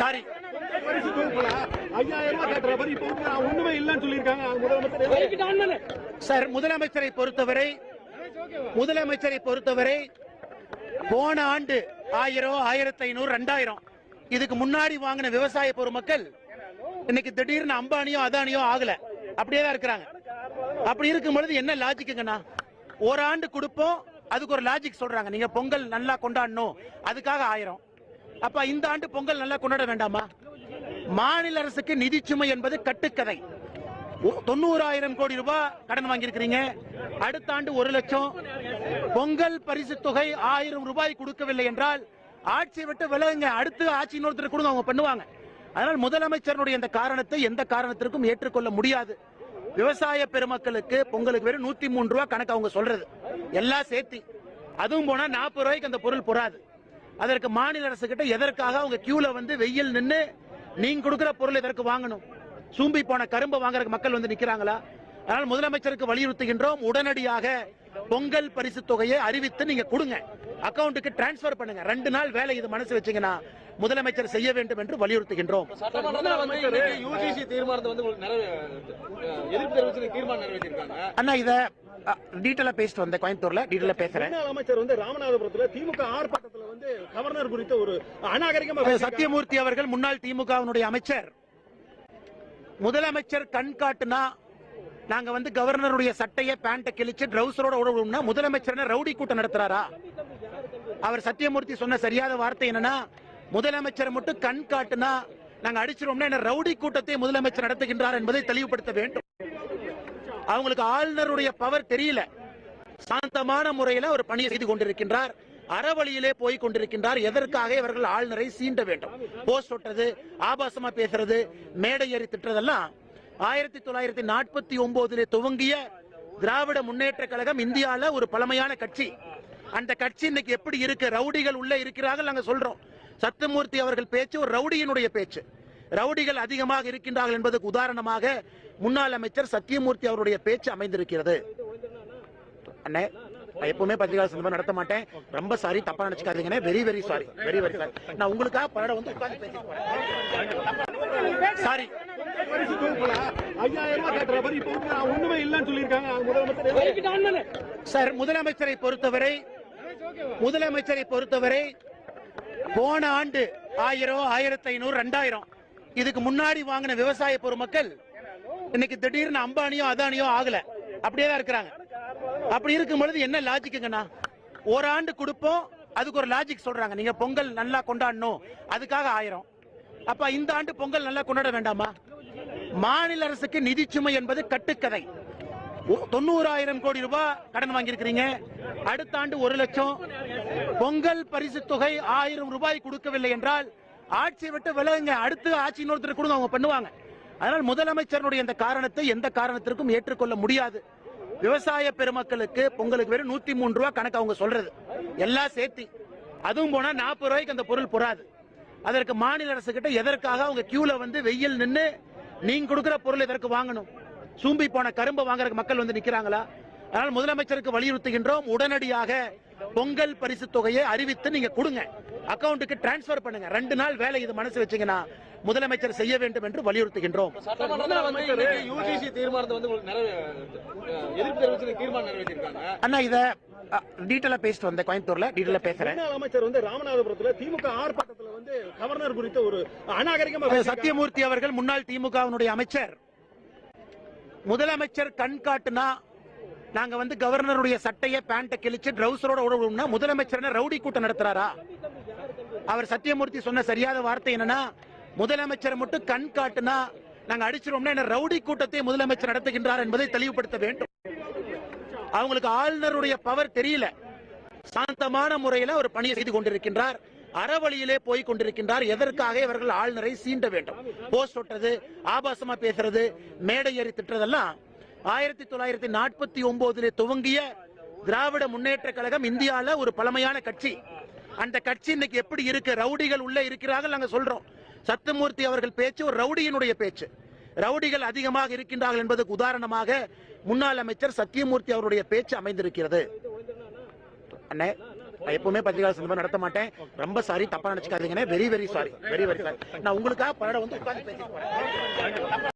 Sorry sir, முதலமைச்சரை பொறுத்தவரை போன ஆண்டு 1000, 1500, 2000 இதுக்கு முன்னாடி வாங்கின விவசாய பொருட்கள் இன்னைக்கு திடீர்னு அம்பானியோ அதானியோ ஆகல, அப்படியே தான் இருக்கிறாங்க. அப்படி இருக்கும் பொழுது என்ன லாஜிக்குங்கண்ணா? ஒரு ஆண்டு கொடுப்போம், அதுக்கு ஒரு லாஜிக் சொல்றாங்க. நீங்க பொங்கல் நல்லா கொண்டாடணும், அதுக்காக 1000. அப்ப இந்த ஆண்டு பொங்கல் நல்லா கொண்டாட வேண்டாமா? மாநில அரசுக்கு நிதி சுமை என்பது கட்டுக்கதை. 90,000 கோடி ரூபாய் கடன் வாங்கியிருக்கிறீங்க. அடுத்த ஆண்டு 1 லட்சம். பொங்கல் பரிசு தொகை 1000 ரூபாய் கொடுக்கவில்லை என்றால் ஆட்சியை விட்டு விலகுங்க, அடுத்து ஆட்சி இன்னொருத்தர் கொடுங்க, அவங்க பண்ணுவாங்க. அதனால் முதலமைச்சருடைய இந்த காரணத்தை எந்த காரணத்திற்கும் ஏற்றுக்கொள்ள முடியாது. விவசாய பெருமக்களுக்கு பொங்கலுக்கு வெறும் 103 ரூபாய் கணக்கு அவங்க சொல்றது எல்லாம் சேர்த்து. அதுவும் போனா 40 ரூபாய்க்கு அந்த பொருள் பொறாது. அதற்கு மாநில அரசு கிட்ட எதற்காக அவங்க கியூல வந்து வெயில் நின்று நீங்க கொடுக்கிற பொருள் எதற்கு வாங்கணும்? சூம்பி போன கரும்பு வாங்குறதுக்கு மக்கள் வந்து நிக்கிறாங்களா? அதனால் முதலமைச்சருக்கு வலியுறுத்துகின்றோம், உடனடியாக பொங்கல் பரிசு தொகையை அறிவித்து நீங்க கொடுங்க, அக்கவுண்ட்டுக்கு டிரான்ஸ்பர் பண்ணுங்க. 2 நாள் வேலை இது மனசு வச்சீங்கன்னா முதலமைச்சர் செய்ய வேண்டும் என்று வலியுறுத்துகின்றோம். அண்ணா இத டீட்டெயிலா பேசிட்டு வந்தேன், கோயம்புத்தூர்ல டீட்டெயிலா பேசுறேன். அமைச்சர் வந்து ராமநாதபுரத்துல திமுக ஆர்ப்பாட்டத்துல வந்து கவர்னர் குறித்த ஒரு அநாகரிகமா சத்தியமூர்த்தி அவர்கள், முன்னாள் திமுகவினுடைய அமைச்சர், முதலமைச்சர் கண் காட்டுனா நாங்க வந்து கவர்னருடைய சட்டையை பேண்ட கிழிச்சு ட்ரவுசரோட ஓடுவோம்னா முதலமைச்சர் ரவுடி கூட்டம் நடத்துறாரா? அவர் சத்தியமூர்த்தி சொன்ன சரியாத வார்த்தை என்னன்னா, முதலமைச்சர் மட்டும் கண் காட்டுனா நாங்க அடிச்சிருவோம்னா என்ன ரவுடி கூட்டத்தை முதலமைச்சர் நடத்துகின்றார் என்பதை தெளிவுபடுத்த வேண்டும். அவங்களுக்கு ஆளுநருடைய பவர் தெரியல. சாந்தமான முறையில் ஒரு பணியை செய்து கொண்டிருக்கின்றார், அறவழியிலே போய் கொண்டிருக்கின்றார். எதற்காக இவர்கள் ஆளுநரை சீண்ட வேண்டும்? போஸ்ட் ஒட்டுறது, ஆபாசமா பேசுறது, மேடை ஏறி திட்டுறதெல்லாம் 1949 துவங்கிய திராவிட முன்னேற்ற கழகம் இந்தியால ஒரு பழமையான கட்சி. அந்த கட்சி இன்னைக்கு எப்படி இருக்கு? ரவுடிகள் உள்ள இருக்கிறார்கள் நாங்க சொல்றோம். சத்தியமூர்த்தி அவர்கள் பேச்சு ஒரு ரவுடியினுடைய பேச்சு. ரவுடிகள் அதிகமாக இருக்கின்றார்கள் என்பதற்கு உதாரணமாக முன்னாள் அமைச்சர் சத்தியமூர்த்தி அவருடைய பேச்சு அமைந்திருக்கிறது. அண்ணே, எப்பவுமே பத்திரிகை சந்திப்பு நடத்த மாட்டேன், ரொம்ப சாரி, தப்பா நினைச்சுக்காதீங்க. Very very sorry, very very sorry. நான் உங்களுக்காக படம் வந்து உட்கார்ந்து பேசிட்டு போறேன். சாரி. சார், முதலமைச்சரை பொறுத்தவரை போன ஆண்டு 1000, 1500, 2000 இதுக்கு முன்னாடி வாங்கின விவசாய பொருட்கள் இன்னைக்கு திடீர்னு அம்பானியோ அதானியோ ஆகல, அப்படியே தான் இருக்கிறாங்க. அப்படி இருக்கும் பொழுது என்ன லாஜிக்குங்கண்ணா? ஒரு ஆண்டு கொடுப்போம், அதுக்கு ஒரு லாஜிக் சொல்றாங்க. நீங்க பொங்கல் நல்லா கொண்டாடணும், அதுக்காக 1000. அப்ப இந்த ஆண்டு பொங்கல் நல்லா கொண்டாட வேண்டாமா? மாநில அரசுக்கு நிதி சுமை என்பது கட்டுக்கதை. 90,000 கோடி ரூபாய் கடன் வாங்கியிருக்கிறீங்க. அடுத்த ஆண்டு 1 லட்சம். பொங்கல் பரிசு தொகை 1000 ரூபாய் கொடுக்கவில்லை என்றால் ஆட்சியை விட்டு விலகுங்க, அடுத்து ஆட்சி இன்னொருத்தர் கொடுங்க, அவங்க பண்ணுவாங்க. அதனால் முதலமைச்சருடைய இந்த காரணத்தை எந்த காரணத்திற்கும் ஏற்றுக்கொள்ள முடியாது. விவசாய பெருமக்களுக்கு பொங்கலுக்கு வெறும் 103 ரூபாய் கணக்கு அவங்க சொல்றது எல்லாம் சேர்த்து. அதுவும் போனா 40 ரூபாய்க்கு அந்த பொருள் பொறாது. அதற்கு மாநில அரசு கிட்ட எதற்காக அவங்க கியூல வந்து வெயில் நின்று நீங்க கொடுக்கிற பொருள் எதற்கு வாங்கணும்? சூம்பி போன கரும்பு வாங்குறதுக்கு மக்கள் வந்து நிக்கிறாங்களா? அதனால் முதலமைச்சருக்கு வலியுறுத்துகின்றோம், உடனடியாக பொங்கல் பரிசு தொகையை அறிவித்து நீங்க கொடுங்க, அக்கவுண்ட்டுக்கு டிரான்ஸ்பர் பண்ணுங்க. 2 நாள் வேலை இது மனசு வச்சீங்கன்னா முதலமைச்சர் செய்ய வேண்டும் என்று வலியுறுத்துகின்றோம். அண்ணா இத டீட்டெயிலா பேசிட்டு வந்தேன், கோயம்புத்தூர்ல டீட்டெயிலா பேசுறேன். அமைச்சர் வந்து ராமநாதபுரத்துல திமுக ஆர்ப்பாட்டத்துல வந்து கவர்னர் குறித்த ஒரு அநாகரிகமா சத்தியமூர்த்தி அவர்கள், முன்னாள் திமுகவினுடைய அமைச்சர், முதலமைச்சர் கண் காட்டுனா நாங்க வந்து கவர்னருடைய சட்டையை பேண்ட கிழிச்சு ட்ரவுசரோட ஓடுவோம்னா முதலமைச்சர் ரவுடி கூட்டம் நடத்துறாரா? அவர் சத்தியமூர்த்தி சொன்ன சரியாத வார்த்தை என்னன்னா, முதலமைச்சர் மட்டும் கண் காட்டுனா நாங்க அடிச்சிருவோம்னா என்ன ரவுடி கூட்டத்தை முதலமைச்சர் நடத்துகின்றார் என்பதை தெளிவுபடுத்த வேண்டும். அவங்களுக்கு ஆளுநருடைய பவர் தெரியல. சாந்தமான முறையில் ஒரு பணியை செய்து கொண்டிருக்கின்றார், அறவழியிலே போய் கொண்டிருக்கின்றார். எதற்காக இவர்கள் ஆளுநரை சீண்ட வேண்டும்? போஸ்ட் ஒட்டுறது, ஆபாசமா பேசுறது, மேடை ஏறி திட்டுறதெல்லாம் 1949 துவங்கிய திராவிட முன்னேற்ற கழகம் இந்தியால ஒரு பழமையான கட்சி. அந்த கட்சி இன்னைக்கு எப்படி இருக்கு? ரவுடிகள் உள்ள இருக்கிறார்கள் நாங்க சொல்றோம். சத்தியமூர்த்தி அவர்கள் பேச்சு ஒரு ரவுடியினுடைய பேச்சு. ரவுடிகள் அதிகமாக இருக்கின்றார்கள் என்பதற்கு உதாரணமாக முன்னாள் அமைச்சர் சத்தியமூர்த்தி அவருடைய பேச்சு அமைந்திருக்கிறது. அண்ணே, நான் எப்பவுமே பத்திரிகையாளர் சந்திப்பு நடத்த மாட்டேன். ரொம்ப சாரி, தப்பா நினைச்சுக்காதீங்கன்னு. Very very sorry, very very sorry. நான் உங்களுக்காக பலரை வந்து உட்கார்ந்து பேசிட்டு போறேன்.